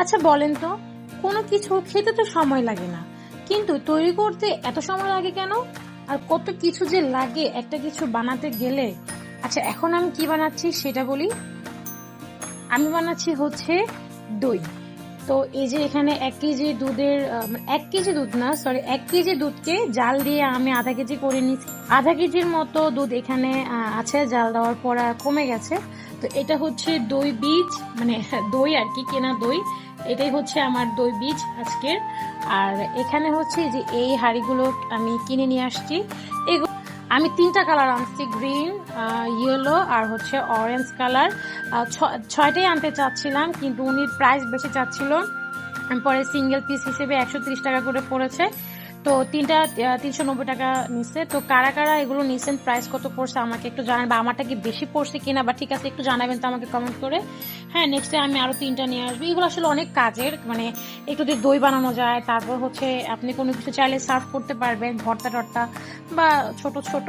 আচ্ছা বলেন তো, কোনো কিছু খেতে তো সময় লাগে না, কিন্তু তৈরি করতে এত সময় লাগে কেন? আর কত কিছু যে লাগে একটা কিছু বানাতে গেলে। আচ্ছা, এখন আমি কি বানাচ্ছি সেটা বলি। আমি বানাচ্ছি হচ্ছে দই। তো এই যে এখানে 1 কেজি দুধের 1 কেজি দুধ না, সরি, 1 কেজি দুধকে জাল দিয়ে আমি আধা 1 কেজি করে নিচ্ছি। আধা 1 কেজির মতো দুধ এখানে আছে, জাল দেওয়ার পর কমে গেছে। তো এটা হচ্ছে দই বীজ, মানে দই আর কি, কেনা দই। এটাই হচ্ছে আমার দই বীজ আজকের। আর এখানে হচ্ছে যে এই হাঁড়িগুলো আমি কিনে নিয়ে আসছি। এগুলো আমি 3টা কালার আনছি, গ্রিন, ইয়েলো আর হচ্ছে অরেঞ্জ কালার। 6টাই আনতে চাচ্ছিলাম, কিন্তু উনি প্রাইস বেশি চাচ্ছিল। পরে সিঙ্গেল পিস হিসেবে 130 টাকা করে পড়েছে। তো 3টা 390 টাকা নিচ্ছে। তো কারা কারা এগুলো নিচ্ছেন, প্রাইস কত পড়ছে আমাকে একটু জানান, বা আমারটা কি বেশি পড়ছে কিনা, বা ঠিক আছে একটু জানাবেন তো আমাকে কমেন্ট করে। হ্যাঁ, নেক্সটে আমি আরো 3টা নিয়ে আসবো। এগুলো আসলে অনেক কাজের, মানে একটু দিয়ে দই বানানো যায়, তারপর হচ্ছে আপনি কোনো কিছু চাইলে সার্ভ করতে পারবেন, ভর্তা টর্তা, বা ছোট ছোট,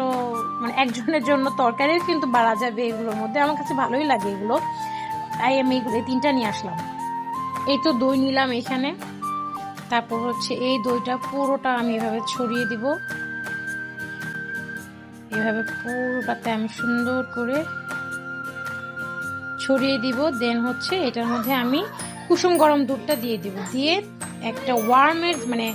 মানে একজনের জন্য তরকারিও কিন্তু বাড়া যাবে এগুলোর মধ্যে। আমার কাছে ভালোই লাগে এগুলো, তাই আমি এগুলো 3টা নিয়ে আসলাম। এই তো দই নিলাম এখানে। তারপর হচ্ছে এই দইটা পুরোটা আমি এভাবে ছড়িয়ে দিব। এভাবে পুরোটাতে আমি সুন্দর করে ছড়িয়ে দিব। দেন হচ্ছে এটার মধ্যে আমি কুসুম গরম দুধটা দিয়ে দিব। দিয়ে একটা ওয়ার্মের, মানে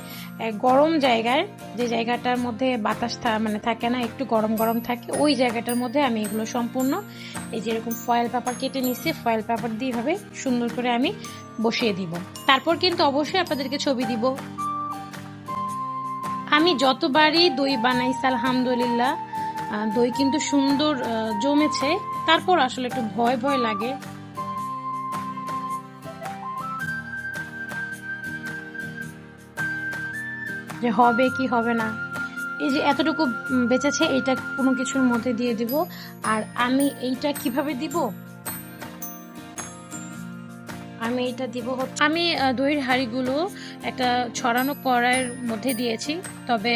গরম জায়গায়, যে জায়গাটার মধ্যে বাতাস মানে থাকে না, একটু গরম গরম থাকে, ওই জায়গাটার মধ্যে আমি এগুলো সম্পূর্ণ এই যেরকম ফয়েল পেপার কেটে নিচ্ছি, ফয়েল পেপার দিয়ে এভাবে সুন্দর করে আমি বসিয়ে দিব। তারপর কিন্তু অবশ্যই আপনাদেরকে ছবি দিব। আমি যতবারই দই বানাইছি আলহামদুলিল্লাহ, দই কিন্তু সুন্দর জমেছে। তারপর আসলে একটু ভয় ভয় লাগে। যে হবে কি হবে না। এই যে এতটুকু বেঁচেছে, এইটা কোনো কিছুর মধ্যে দিয়ে দিব। আর আমি এইটা কিভাবে দিব, আমি এটা দিব হচ্ছে, আমি দইয়ের হাঁড়িগুলো একটা ছড়ানো কড়াইয়ের মধ্যে দিয়েছি। তবে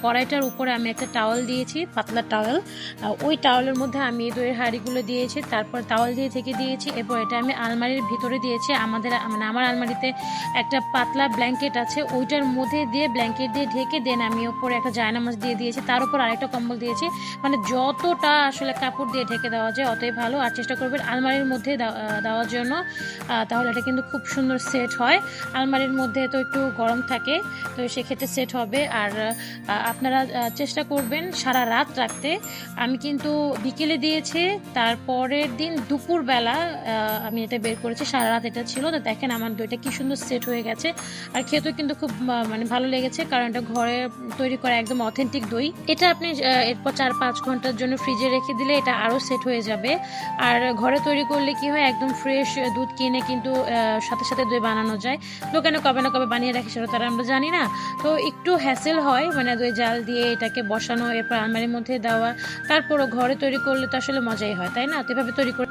কড়াইটার উপরে আমি একটা টাওয়াল দিয়েছি, পাতলা টাওয়াল। ওই টাওয়ালের মধ্যে আমি দইয়ের হাঁড়িগুলো দিয়েছি, তারপর টাওয়াল দিয়ে থেকে দিয়েছি। এরপর এটা আমি আলমারির ভিতরে দিয়েছি। মানে আমার আলমারিতে একটা পাতলা ব্ল্যাঙ্কেট আছে, ওইটার মধ্যে দিয়ে ব্ল্যাঙ্কেট দিয়ে ঢেকে দেন আমি ওপরে একটা জায়নামাজ দিয়ে দিয়েছি, তার উপর আরেকটা কম্বল দিয়েছি। মানে যতটা আসলে কাপড় দিয়ে ঢেকে দেওয়া যায় অতই ভালো। আর চেষ্টা করবেন আলমারির মধ্যে দেওয়ার জন্য, তাহলে এটা কিন্তু খুব সুন্দর সেট হয়। আলমারির মধ্যে তো একটু গরম থাকে, তো সেক্ষেত্রে সেট হবে। আর আপনারা চেষ্টা করবেন সারা রাত রাখতে। আমি কিন্তু বিকেলে দিয়েছি, তারপরের দিন দুপুরবেলা আমি এটা বের করেছি, সারা রাত এটা ছিল। তো দেখেন আমার দইটা কি সুন্দর সেট হয়ে গেছে। আর খেতেও কিন্তু খুব মানে ভালো লেগেছে, কারণ এটা ঘরে তৈরি করা একদম অথেন্টিক দই। এটা আপনি এরপর 4-5 ঘন্টার জন্য ফ্রিজে রেখে দিলে এটা আরও সেট হয়ে যাবে। আর ঘরে তৈরি করলে কি হয়, একদম ফ্রেশ দুধ কিনে কিন্তু সাথে সাথে দই বানানো যায়। দোকানে কবে না কবে বানিয়ে রাখে সেটা তারা আমরা জানি না। তো একটু হ্যাসেল হয়, মানে দই জাল দিয়ে এটাকে বসানো, এরপর আলমারির মধ্যে দেওয়া। তারপরও ঘরে তৈরি করলে তো আসলে মজাই হয়, তাই না? তো এভাবে তৈরি করে